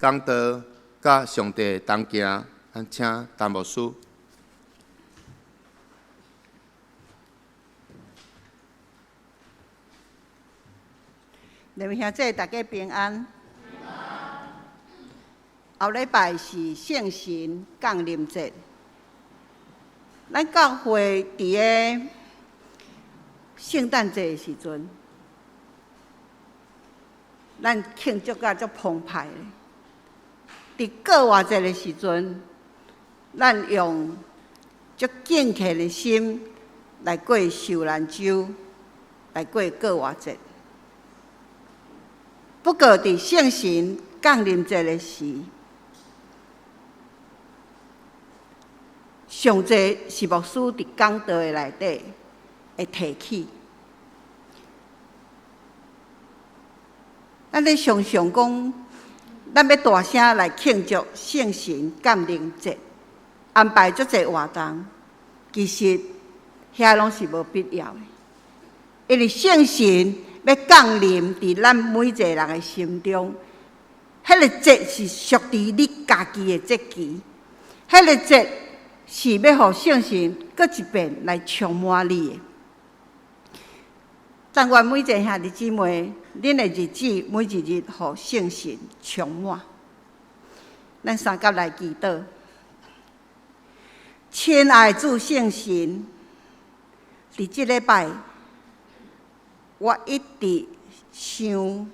讲道，甲上帝同行，咱请陈牧师。弟兄姊妹，大家平安。后礼拜是圣神降临节，咱教会伫个圣诞节的时阵，咱庆祝甲足澎湃的。伫过活节的时阵，咱用足敬虔的心来过受难周，来过过活节。不过，伫圣神降临节的时，上济是牧师伫讲道的内底会提起。咱咧常常讲，咱要大声来庆祝圣神降临节，安排足侪活动，其实遐拢是无必要的，因为圣神要降临伫咱每一个人的心中，迄个节是属于你家己的节期，迄个节是要互圣神搁一遍来充满你的。但愿每一个兄弟姊妹，恁的日子每一日互圣神充满。咱三甲来祈祷，亲爱的主圣神，伫即礼拜，我一直想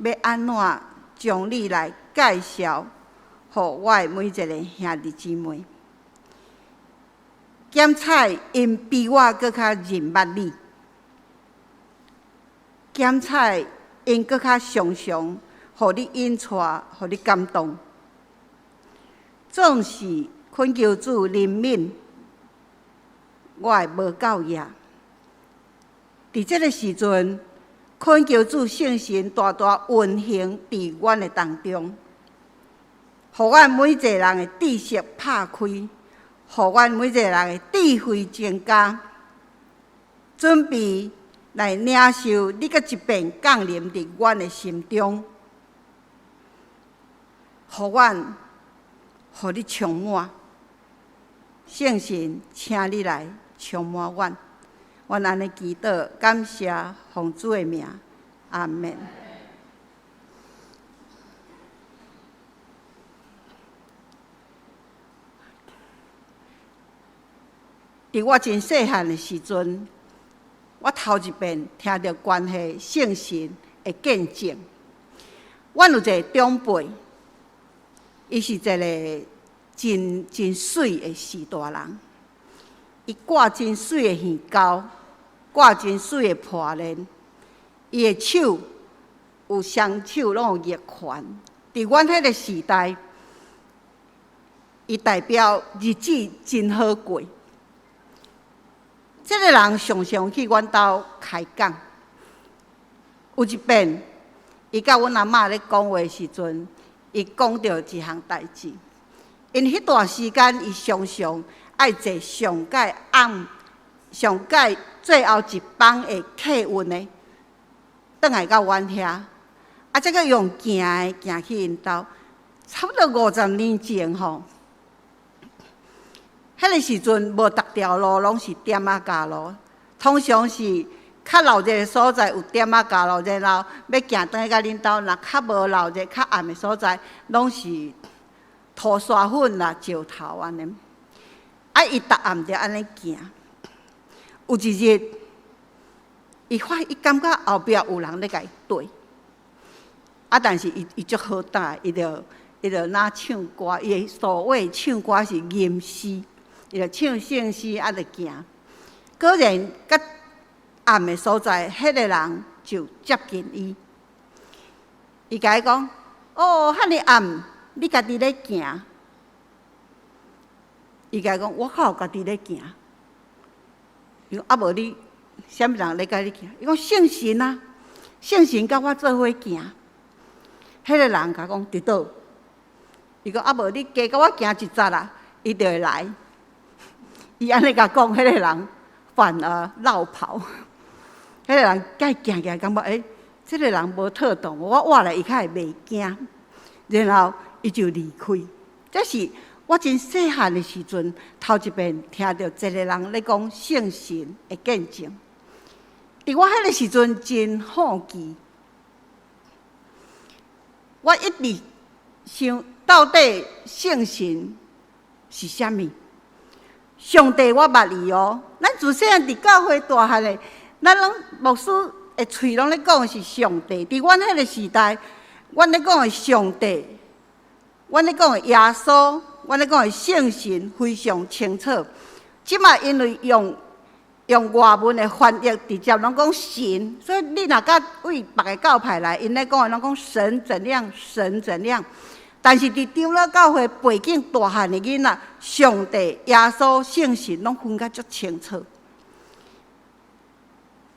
要安怎将你来介绍，互我的每一个兄弟姊妹。检采因比我搁较认捌你，检采因搁较常常互你引带，互你感动。总是恳求主怜悯我的无够业。伫即个时阵，恳求主圣神大大运行伫阮的当中，互阮每一个人的知识拍开。互阮每一个人的智慧增加，准备来领受你搁一遍降临伫阮的心中，互阮，互你充满。圣神，请你来充满阮。阮安尼祈祷，感谢奉主的名，阿们。伫我真细汉的时阵，我头一遍听到关系圣神的见证。阮有一个长辈，伊是一个真水的士大人，伊挂真水的耳钩，挂真水的破链，伊的手有双手拢有月环。伫阮迄个时代，伊代表日子真好过。这个人常常去阮兜开讲。有一遍，伊甲阮阿嬷咧讲话时阵，伊讲到一项代志。因迄段时间，伊常常爱坐上届最后一班的客运的，转来到阮遐，啊，再个用行的行去因兜，差不多50年前吼。迄个时阵，无逐条路拢是点仔加路，通常是较热的所在有点仔加路，然后要行转去到恁兜，若较无热、较暗的所在，拢是涂刷粉啦、石头安尼。啊，伊逐暗着安尼行。有一日，伊感觉后壁有人咧甲伊对，啊，但是伊足好胆，伊着拿唱歌，伊的所谓唱歌是吟诗。伊就唱圣诗，啊，就行。果然，甲暗的所在，迄个人就接近伊。伊甲伊讲：“哦，遐尼暗，你家己咧行？”伊甲伊讲：“我靠，家己咧行。”伊讲：“啊，无你，啥物人咧甲你行？”伊讲：“圣神啊，圣神甲我做伙行。”迄个人甲伊讲：“伫倒？”伊讲：“啊，无你加甲我行一截啦，伊就会来。”伊安尼甲讲，迄个人反而绕跑。迄个人甲伊行，感觉即个人无妥当，我活来伊较会袂惊。然后伊就离开。这是我真细汉的时阵，头一遍听到一个人咧讲圣神的见证。伫我迄个时阵真好奇，我一直想到底圣神是啥物？上帝我捌伊哦，咱自细汉伫教会大汉的，咱拢牧师的喙拢咧讲的是上帝。伫阮迄个时代，阮咧讲的上帝，阮咧讲的耶稣，阮咧讲的圣神非常清楚。即马因为用外文的翻译，直接拢讲神，所以你若甲为别个教派来，因咧讲的拢讲神怎样，神怎样。但是伫长老教会背景大汉的囡仔，上帝、耶稣、圣神拢分甲足清楚。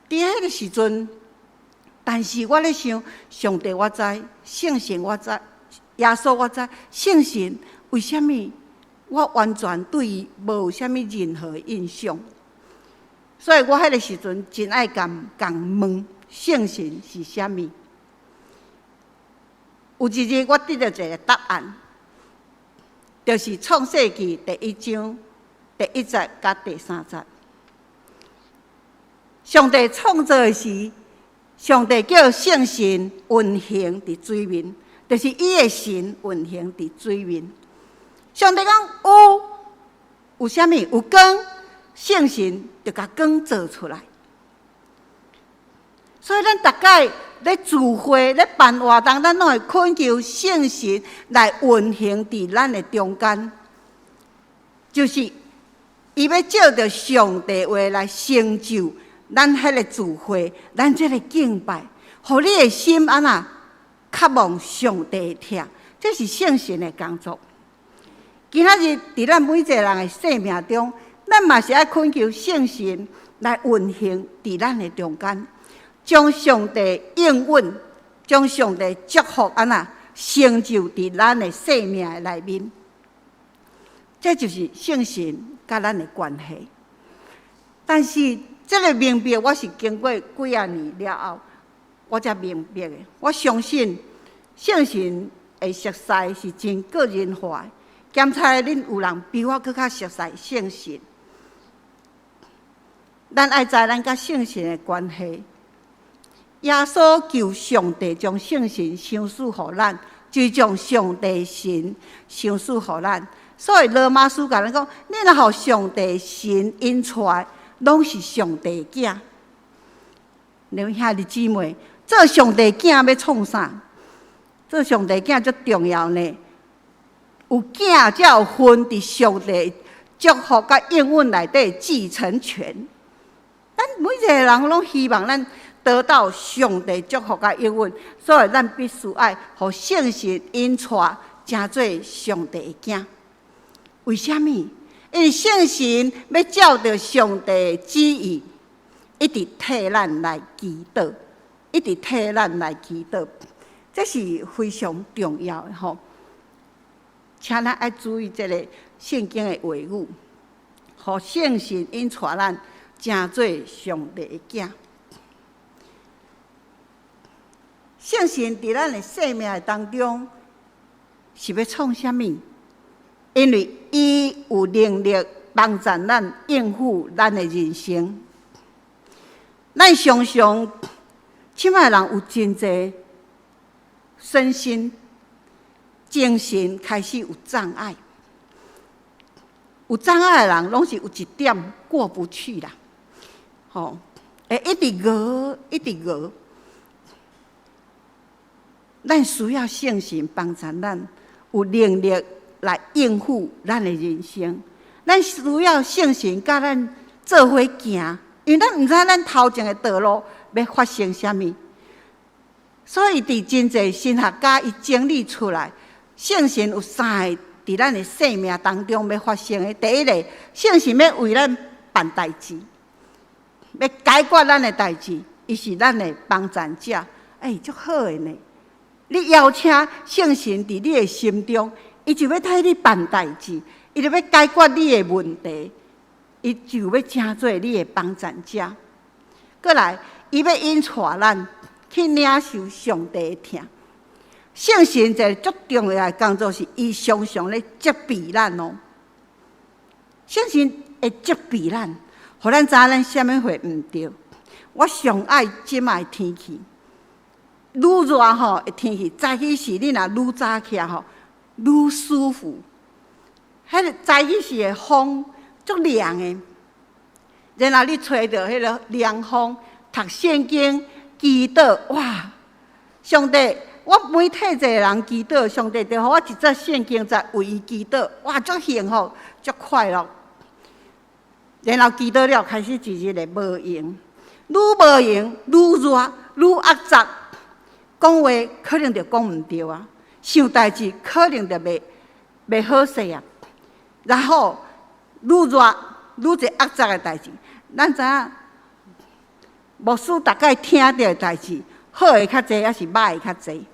伫迄个时阵，但是我咧想，上帝我知，圣神我知，耶稣我知，圣神为虾米我完全对伊无有虾米任何印象？所以我迄个时阵真爱共问圣神是虾米。有一日我得到一个答案，就是创世纪第1章第1节甲第3节。上帝创造的时，上帝叫圣神运行伫水面，就是伊的神运行伫水面。上帝讲有啥物？有光，圣神就甲光做出来。所以咱大概咧聚会、咧办活动，咱拢会恳求圣神来运行伫咱的中间，就是伊要照着上帝话来成就咱迄个聚会，咱这个敬拜，互你的心安那渴望上帝听，这是圣神的工作。今仔日伫咱每一个人的生命中，咱嘛是爱恳求圣神来运行伫咱的中间。将上帝应允，将上帝祝福安那成就伫咱的生命的内面，这就是圣神甲咱的关系。但是这个明白，我是经过几啊年了后，我才明白的。我相信圣神的熟悉是真个人化的，检查恁有人比我更较熟悉圣神。咱爱知咱甲圣神的关系。耶稣求上帝将圣神赏赐予咱，就将上帝神赏赐予咱。所以罗马书甲咱讲，你若互上帝神因出来，拢是上帝囝。恁兄弟姊妹，做上帝囝要创啥？做上帝囝足重要呢。有囝才有份伫上帝祝福甲应允内底继承权。咱每一个人拢希望咱得到上帝祝福甲应允，所以咱必须爱互圣神引带，成做上帝的囝。为什么？因为圣神要照着上帝的旨意，一直替咱来祈祷，一直替咱来祈祷，这是非常重要的吼。请咱爱注意这个圣经的话语，互圣神引带咱成做上帝的囝。圣神伫咱的生命当中是要创啥物？因为伊有能力帮助咱应付咱的人生。咱常常即摆人有真侪身心、精神开始有障碍，有障碍的人拢是有一点过不去啦，吼，会一直饿，一直饿。咱需要圣神帮助咱有能力来应付咱的人生。咱需要圣神甲咱做伙行，因为咱毋知咱头前的道路要发生啥物。所以伫真侪神学家伊整理出来，圣神有3个伫咱的生命当中要发生的。第一个，圣神要为咱办代志，要解决咱的代志，伊是咱的帮助者。足好的呢！你邀请圣神伫你的心中，伊就要替你办代志，伊就要解决你的问题，伊就要成做你的帮助者。过来，伊要引带咱去领受上帝的疼。圣神一个足重要的工作是，伊常常咧责备咱哦。圣神会责备咱，互咱知影咱啥物货毋对。我上爱即卖天气，愈热吼的天气，早起时你若愈早起吼，愈舒服。迄个早起时的风足凉的，然后你吹着迄个凉风，读圣经、祈祷，哇！上帝，我每替一个人祈祷，上帝就互我一则圣经在为伊祈祷，哇！足幸福，足快乐。然后祈祷了，开始一日的无用，愈无用，愈热，愈压杂。讲话可能就讲毋对啊，想代志可能就袂好势啊。然后愈热愈一压杂的代志，咱知影牧师大概听到的代志，好的较济，还是歹的较济？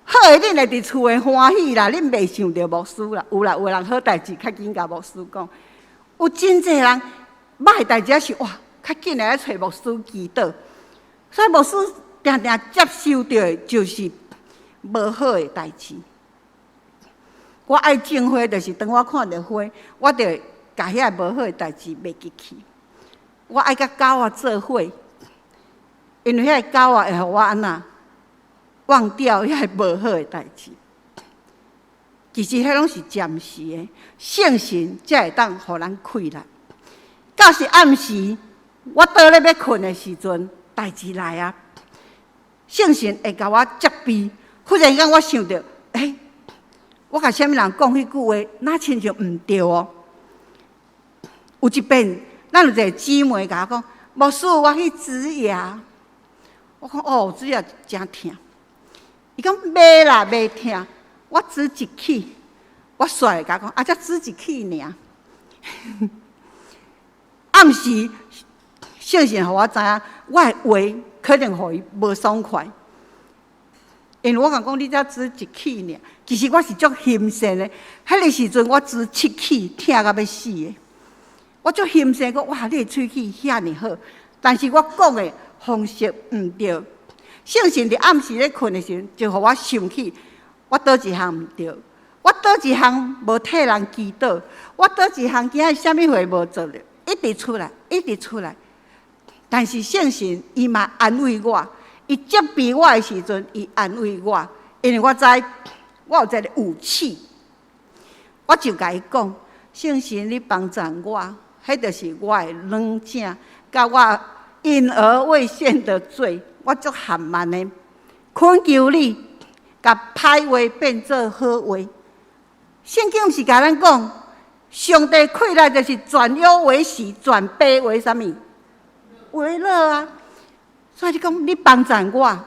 好的，恁会伫厝诶欢喜啦，恁袂想着牧师啦。有啦，有人好代志较紧甲牧师讲，有真济人歹的代志是哇，较紧来找牧师祈祷。所以牧师定定接受到的就是无好的代志。我爱种花，就是当我看到花，我就甲遐无好的代志袂记去。我爱甲狗仔做伙，因为遐狗仔会互我安那忘掉遐无好的代志。其实迄拢是暂时的，圣神才会当互咱开力。到是暗时，我倒咧要困的时阵，代志来啊！圣神会甲我责备，忽然间我想到，我甲啥物人讲迄句话，哪亲像毋对哦。有一遍，咱有一个姊妹甲我讲，牧师，我去植牙。我讲哦，植牙真疼。伊讲袂啦，袂疼。我植一起，我煞甲讲，啊，才植一起尔。暗时，圣神互我知影，我的话可能互伊无爽快。因为我讲你才植一起尔，其实我是足欣赏的。迄个时阵我植7起，疼到要死的。我足欣赏讲哇，你的喙齿遐尼好，但是我讲的方式毋对。圣神伫暗时咧困的时阵，就互我想起我倒一项毋对，我倒一项无替人祈祷，我倒一项今仔啥物货无做了，一直出来，一直出来。但是圣神伊嘛安慰我。伊责备我的时阵，伊安慰我，因为我知我有一个武器，我就甲伊讲：圣神，你帮助我，迄就是我的软颈，甲我隐而未现的罪，我足含慢的，恳求你，甲歹话变做好话。圣经毋是甲咱讲，上帝开来就是转忧为喜，转悲为什么？为乐啊！所以你讲，你帮助我，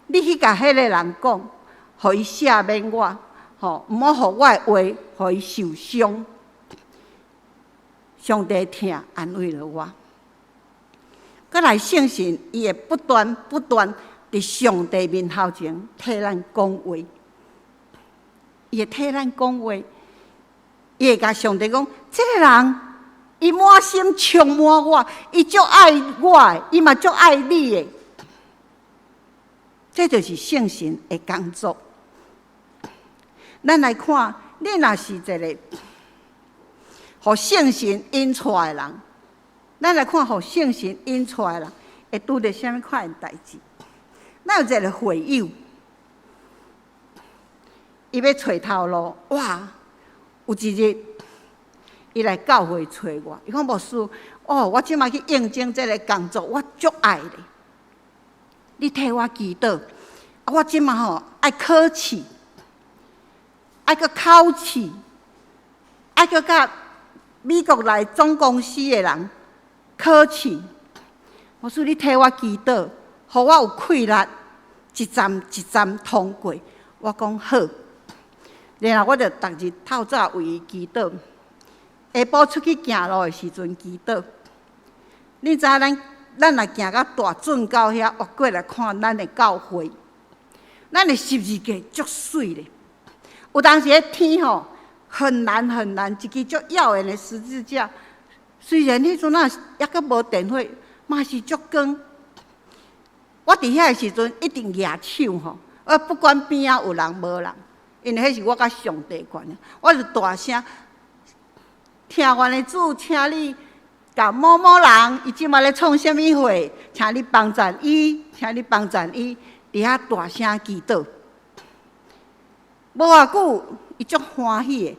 你去甲迄个人讲，互伊赦免我，毋好互我的话，互伊受伤。上帝听安慰了我。再来，圣神伊会不断伫上帝面头前替咱讲话，伊会替咱讲话，伊会甲上帝讲，这个人伊满心充满我，伊足爱我的，伊嘛足爱你的。这就是圣神的工作。咱来看，你若是一个互圣神引出来的人，咱来看互圣神引出来的人会拄着啥物款的代志？咱有一个会友，伊要找头路，哇！有一日，伊来教会找我，伊讲牧师，我即摆去应征这个工作，我足爱咧。你替我祈祷，我即马爱考试，爱去考试，爱去甲美国来总公司的人考试。我说你替我祈祷，互我有气力，一站一站通过。我讲好，然后我就逐日透早为伊祈祷，下晡出去行路的时阵祈祷。你知影咱若行到大圳到遐，越过来看咱的教会，咱的十字架足水咧。有当时迄天很难很难，一支足耀眼的十字架，虽然迄阵也阁无电火，嘛是足光。我伫遐个时阵一定举手吼，不管边仔有人无人，因为迄是我甲上帝关的，我就大声听阮的主，请你甲某某人，伊即马咧创啥物会，请你帮赞伊，请你帮赞伊，伫遐大声祈祷。无偌久，伊足欢喜的，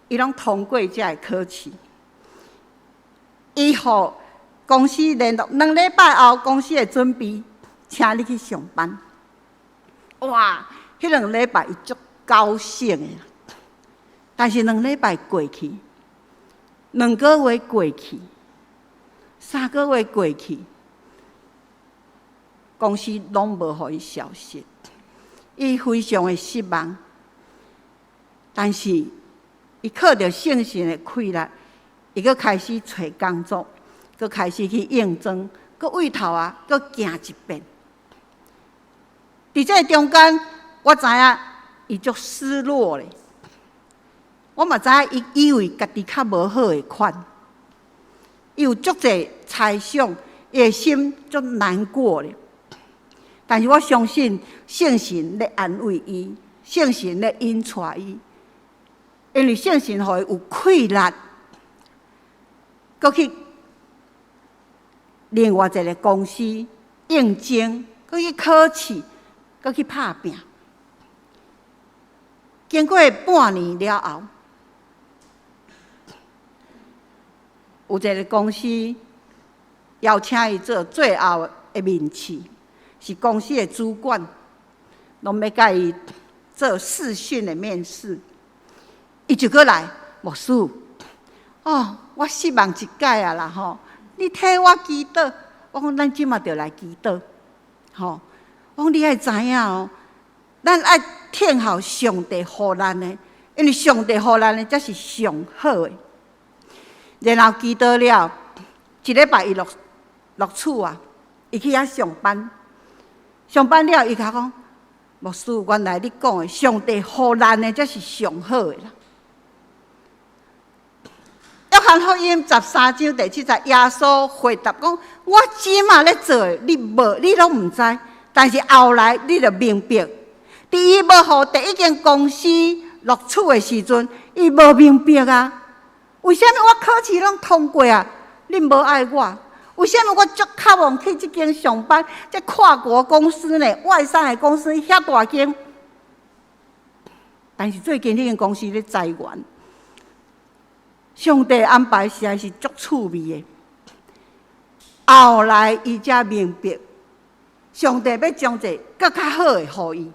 伊拢通过遮个考试。伊互公司联络2礼拜后，公司会准备请你去上班。哇！迄2礼拜伊足高兴的，但是2礼拜过去，2个月过去，3个月过去，公司拢无互伊消息，伊非常的失望。但是伊靠着圣神的开力，伊佫开始找工作，佫开始去应征，佫为头啊，佫行一遍。伫这中间，我知影伊足失落咧。我嘛知影伊以为家己较无好的款，伊有足侪猜想，伊的心足难过咧。但是我相信圣神咧安慰伊，圣神咧引带伊。因为圣神互伊有气力，佮去另外一个公司应征，佮去考试，佮去拍拼。经过半年了后，有一个公司邀请伊做最后的面试，是公司的主管，拢要甲伊做视讯的面试。伊就过来，牧师，我失望一届啊啦吼！你替我祈祷，我讲咱即马就来祈祷，吼！我讲你爱知影哦，咱爱听候上帝互咱的，因为上帝互咱的才是上好的。然后祈祷了，1礼拜伊录取啊，伊去遐上班，上班了伊甲我讲，牧师，原来你讲的上帝互咱的才是上好的啦。约翰福音13章第7节，耶稣回答讲：我即马咧做的，你拢毋知，但是后来你就明白。第一，要互第一间公司录取的时阵，伊无明白啊。为什么我考试拢通过啊？你无爱我？为什么我足渴望去这间上班？这跨国公司呢，外商的公司遐大间，但是最近迄间公司咧裁员。上帝安排实在是足趣味的。后来伊才明白，上帝要将一个更较好的予伊。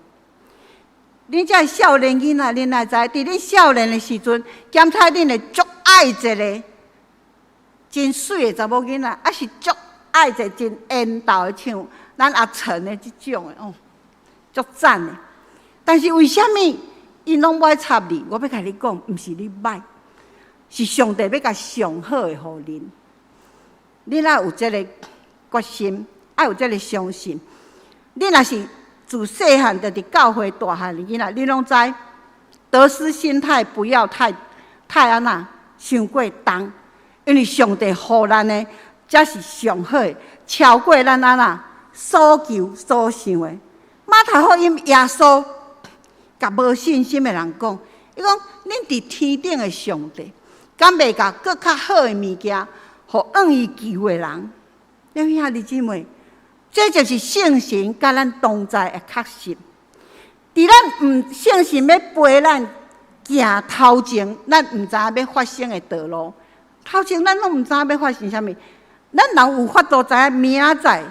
恁这少年囡仔，恁也知，伫恁少年的时阵，检查恁会足爱一个真水的查某囡仔，还是足爱一个真缘投的，像咱阿陈的这种的足赞的。但是为什么伊拢歹插你？我要甲你讲，毋是你歹。是上帝要甲上好的予恁，你若有这个决心，爱有这个相信。你若是自细汉就伫教会大汉的囡仔，你拢知得失心态不要太安那伤过重，因为上帝予咱的才是上好的，超过咱安那所求所想的。马太福音耶稣甲无信心的人讲，伊讲恁伫天顶的上帝。敢袂甲更较好的物件，互愿意求的人。你兄弟姊妹，这就是圣神甲咱同在的确实。伫咱圣神要陪咱行头前，咱毋知影要发生的道路。头前咱拢毋知影要发生啥物，咱人有法度知影明仔载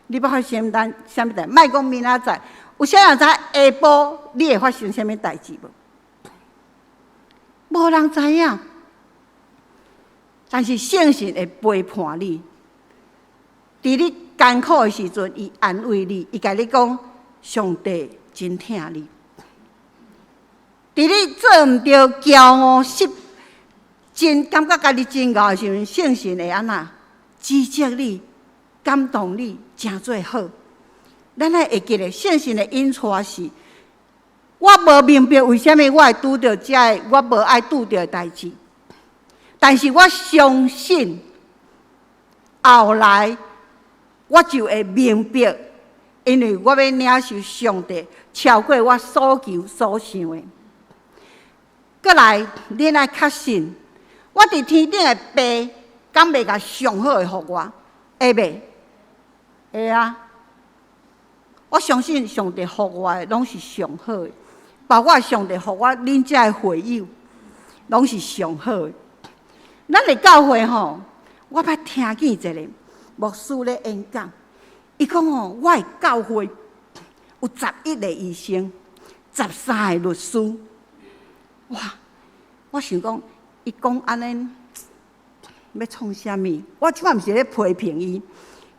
你要发生啥物代，莫讲明仔载，有啥人知影下晡你会发生啥物代志无？无人知影。但是圣神会陪伴你，伫你艰苦的时阵，伊安慰你，伊甲你讲，上帝真疼你。伫你做毋对、骄傲、真感觉家己真怩的时阵，圣神会安那指责你、感动你，诚做好。咱爱会记得，圣神的引带是，我无明白为什么我会拄到这个我无爱拄到的代志。但是我相信，后来我就会明白因为我要领受上帝超过我所求所想的。过来，恁爱确信，我伫天顶的爸，敢袂甲上好的互我，会袂？会啊！我相信上帝互我的拢是上好的，包括上帝互我恁遮的会友，拢是上好的。咱的教会吼，我捌听见一个牧师咧演讲，伊讲吼，我的教会有11个医生，13个律师。哇！我想讲，伊讲安尼要创啥物？我即摆毋是咧批评伊。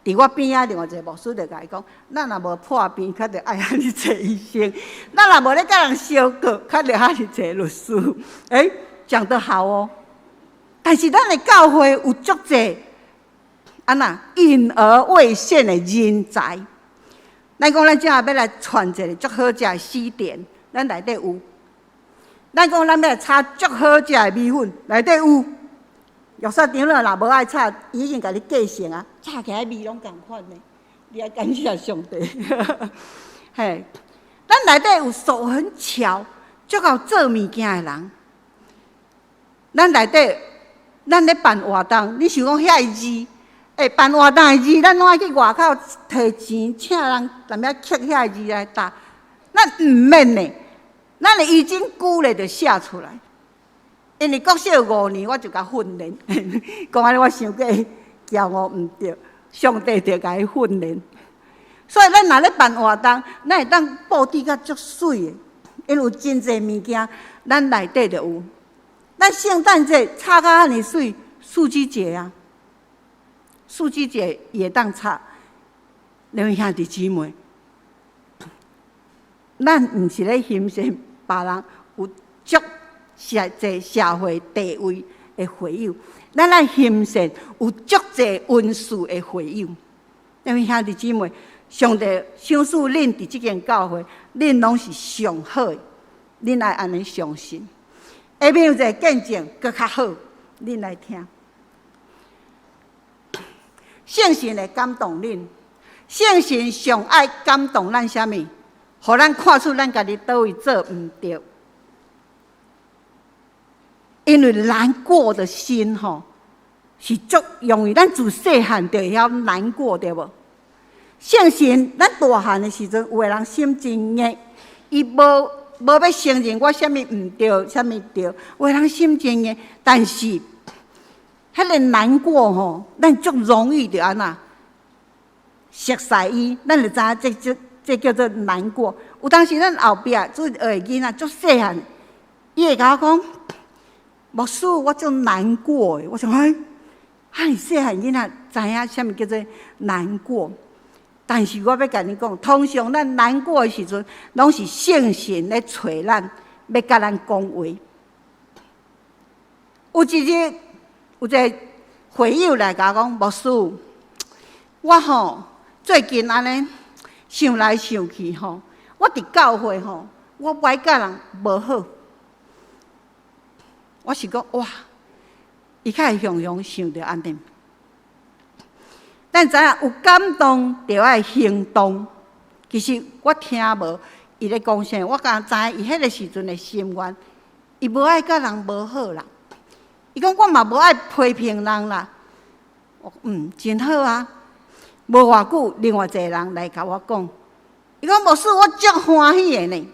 伫我边仔另外一个牧师就甲伊讲：，咱若无破病，较着爱遐尼济医生；，咱若无咧甲人相告，较着遐尼济律师。讲得好哦。但是咱的教会有足济隐而未现的人才。咱讲咱正要来传一个足好食的西点，咱内底有。咱讲咱要来炒足好食的米粉，内底有。药膳场了，若无爱炒，已经甲你计成啊，炒起来味拢共款的。你要感谢上帝。嘿，咱内底有手很巧、足够做物件的人。咱内底，咱咧办活动，你想讲遐字，办活动的字，咱拢爱去外口摕钱，请人踮遐刻遐字来打。咱毋免呢，咱的已经久咧就写出来。因为国小5年，我就甲训练，讲安尼我想过骄傲毋对，上帝就甲伊训练。所以咱若咧办活动，咱会当布置甲足水的，因为有真济物件，咱内底就有。咱圣诞节插甲遐尼水，树枝节啊，树枝节也当插。两位兄弟姊妹，咱毋是咧欣赏别人有足在社会地位的会友，咱来欣赏有足济恩赐的会友。两位兄弟姊妹，上帝赏赐恁伫即间教会，恁拢是上好的，恁爱安尼相信。下面有一个见证搁较好，恁来听。圣神会感动恁，圣神上爱感动咱啥物？互咱看出咱家己倒位做毋对。因为难过的心吼，是足容易，咱自细汉就会晓难过，对无？圣神，咱大汉的时阵，有个人心真硬，伊无要承认我啥物毋对，啥物对，有个人心真硬，但是迄个难过吼，咱足容易就安那熟悉伊，咱就知影这叫做难过。有当时咱后壁做学囡仔足细汉，伊会甲我讲。牧师，我足难过的。我想，细汉囡仔知影啥物叫做难过。但是我要甲你讲，通常咱难过的时阵，拢是圣神咧找咱，要甲咱讲话。有一日，有一个会友来甲我讲，牧师，我吼最近安尼想来想去吼，我伫教会吼，我歹甲人无好。我是讲哇，伊较会常常想着安尼。咱知影有感动就爱行动。其实我听无伊咧讲啥，我敢知影伊迄个时阵的心愿，伊无爱甲人无好啦。伊讲我嘛无爱批评人啦。真好啊。无偌久，另外一个人来甲我讲，伊讲牧师，我足欢喜的呢，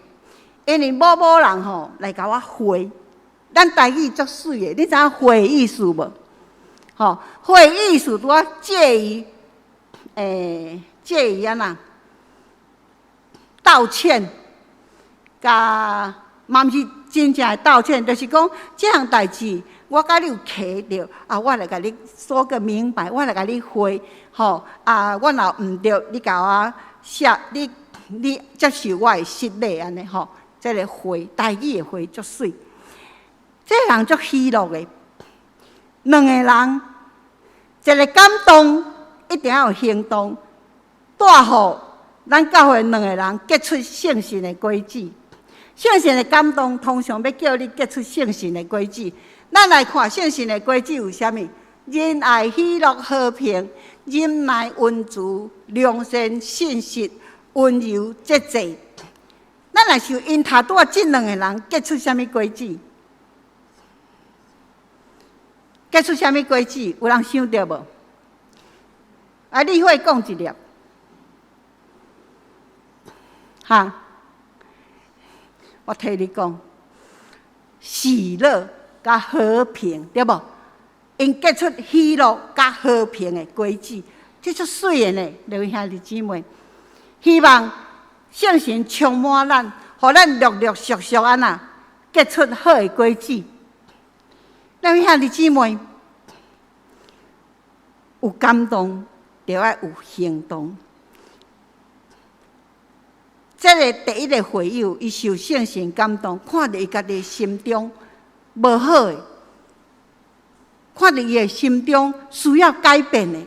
因为某人吼来甲我回。咱台语足水的，你知影会意思无？会意思拄啊介于安那道歉，甲嘛毋是真正的道歉，就是讲这项代志我甲你有磕着我来甲你说个明白，我来甲你回我若毋对，你甲我写，你接受我的失礼安尼这个回台语的回足水。这人足喜乐的，两个人，一个感动，一定要有行动，带互咱教会两个人结出圣神的果子。圣神的感动通常要叫你结出圣神的果子。咱来看圣神的果子有啥物？仁爱、喜乐、和平、忍耐、温慈、良善、信实、温柔节制。咱若是因头拄啊，即两个人结出啥物果子？结出啥物果子？有人想到无？啊，你会讲一粒？哈，我替你讲，喜乐甲和平，对无？因结出喜乐甲和平的果子，这足水的呢，各位兄弟姊妹。希望圣神充满咱，互咱陆陆续续安那结出好的果子。各位兄弟姊妹，有感动，就要有行动。这个第一个会友，伊受圣神感动，看到伊家己心中无好的，看到伊的心中需要改变的，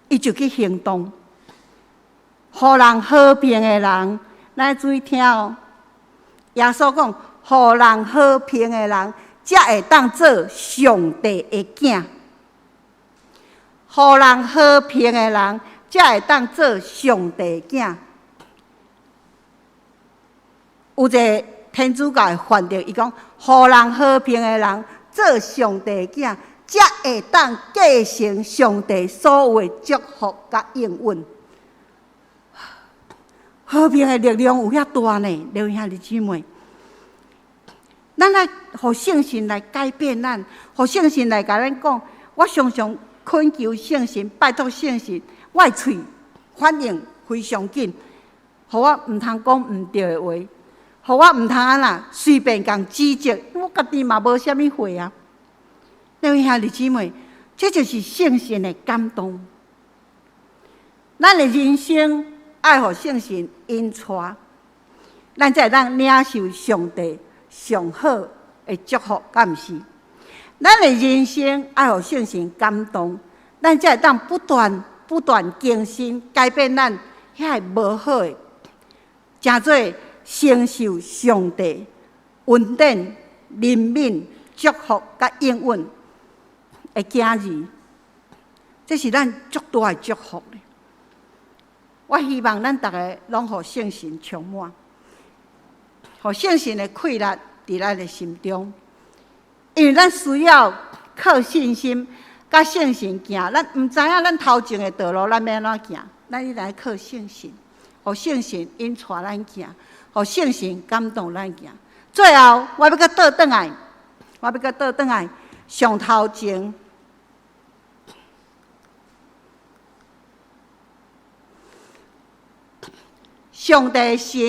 伊就去行动。互人和平的人，咱注意听哦。耶稣讲，互人和平的人，才会当做上帝的囝。互人和平的人，才会当做上帝的囝。有一个天主教的范例，伊讲，互人和平的人做上帝的囝，才会当继承上帝所有的祝福甲应允。和平的力量有遐大呢，各位兄弟姊妹。咱来互圣神来改变咱，互圣神来甲咱讲。我常常恳求圣神，拜托圣神，我的喙反应非常紧，互我毋通讲毋对的话，互我毋通安那随便共指责，我家己嘛无啥物会啊。各位兄弟姊妹，这就是圣神的感动。咱的人生爱互圣神引带，咱才会当领受上帝上好的祝福，敢毋是？咱的人生爱互圣神感动，咱才会当不断更新改变咱遐无好的，诚做承受上帝恩典、怜悯、祝福甲应允的囝儿，这是咱足大的祝福咧。我希望咱大家拢互圣神充满，互圣神的气力伫咱的心中，因为咱需要靠信心甲圣神行。咱毋知影咱头前的道路咱要安怎行，咱一定要靠圣神，互圣神引带咱行，互圣神感动咱行。最后，我要搁倒转来，上头前。上帝神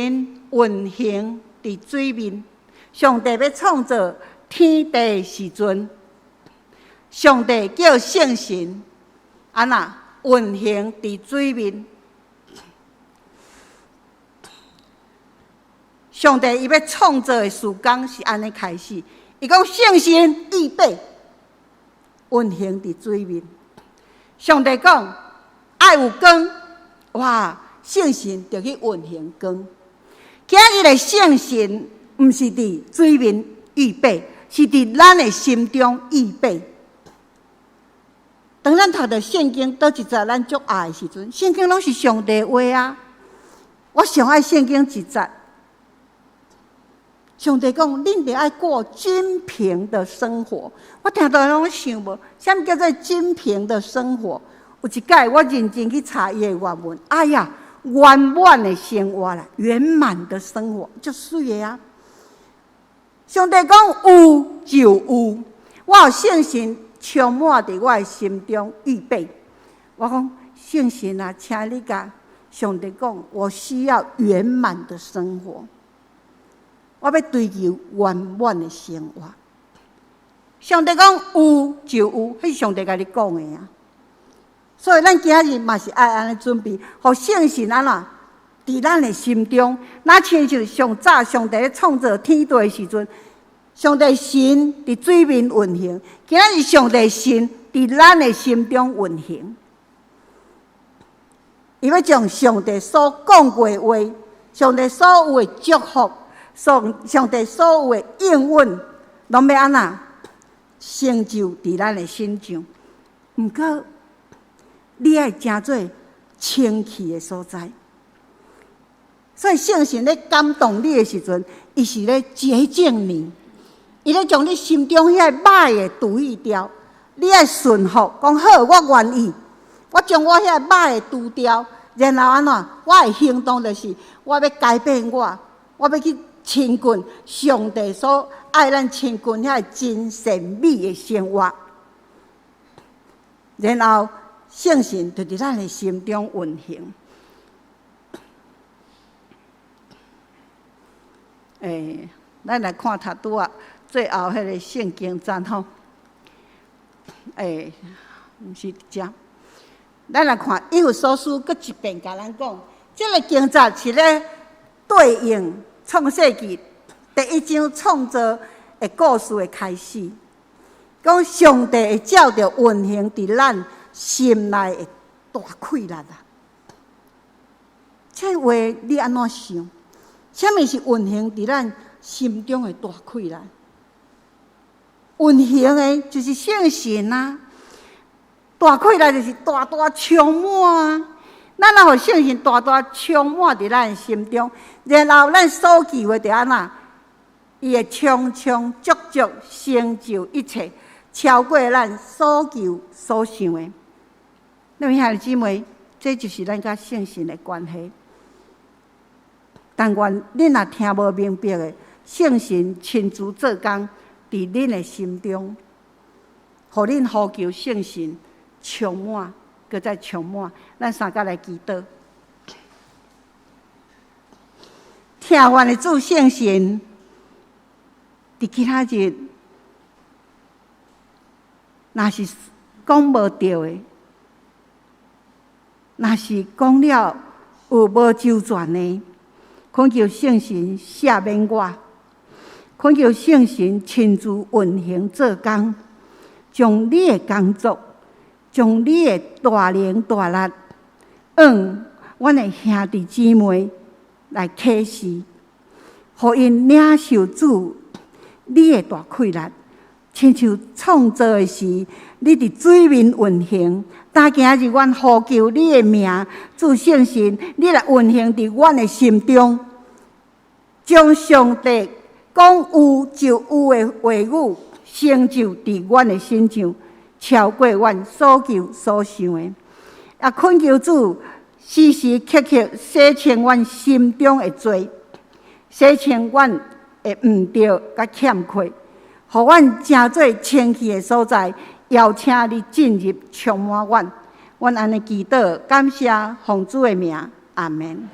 运行伫水面，上帝要创造天地的时阵，上帝叫圣神安那运行伫水面。上帝伊要创造的时间是安尼开始，伊讲圣神预备运行伫水面。上帝讲爱有光，哇！圣神就去运行光。今日的圣神，毋是伫水面预备，是伫咱的心中预备。当咱读到圣经，倒一节咱足爱的时阵，圣经拢是上帝话啊。我上爱圣经一节，上帝讲：恁得爱过均平的生活。我听到拢想无，啥物叫做均平的生活？有一摆我认真去查伊的原文，哎呀！圆满的生活啦，圆满的生活，足水的啊！上帝讲有就有，我有圣神充满伫我的心中预备。我讲圣神啊，请你甲上帝讲，我需要圆满的生活，我要追求圆满的生活。上帝讲有就有，迄是上帝甲你讲的啊。所以，咱今日嘛是爱安尼准备，互圣神安怎伫咱的心中，那亲像上早上帝咧创造天地的时阵，上帝神伫水面运行，今仔日上帝神伫咱的心中运行。伊要将上帝所讲过的话，上帝所有的祝福，上帝所有的应允，拢要安怎成就伫咱的心上。毋过，你爱诚做清气的所在。所以圣神咧感动你的时阵，伊是咧洁净你，伊咧将你心中遐歹的除去掉。你爱顺服，讲好，我愿意，我将我遐歹的除掉，然后安怎？我的行动就是我要改变我要去亲近上帝所爱咱亲近遐真善美的生活。然后圣神就伫咱的心中运行。咱来看头拄仔最后迄个圣经章吼。毋是遮。咱来看以弗所书，搁一遍甲咱讲，即个经节是咧对应创世纪第1章创造的故事的开始。讲上帝会照着运行伫咱心内的大快乐啊！这话你安怎想？什么是运行伫咱心中的大快乐？运行的就是圣神啊！大快乐就是大大充满啊！咱若互圣神大大充满伫咱心中，然后咱所求的就安怎？伊会充充足足成就一切，超过咱所求所想的。那么，兄弟姊妹，这就是咱甲圣神的关系。但愿恁若听无明白的，圣神亲自做工伫恁的心中，互恁呼求圣神充满，搁再充满。咱三甲来祈祷，听愿的主圣神，伫其他日，若是讲无对的，若是讲了有无周全的，恳求圣神赦免我，恳求圣神亲自运行做工，将你的工作，将你的大能大力，阮的兄弟姊妹来启示，互因领受主你的大快乐，亲像创造的时，你伫水面运行。但今日阮呼求你的名，主圣神，你来运行伫阮的心中，将上帝讲有就有的话语成就伫阮的身上，超过阮所求所想的。也恳求主时时刻刻洗清阮心中的罪，洗清阮的毋对甲欠缺，互阮成做清气的所在。邀请你进入充满阮，阮安尼祈祷，感谢奉主的名，阿门。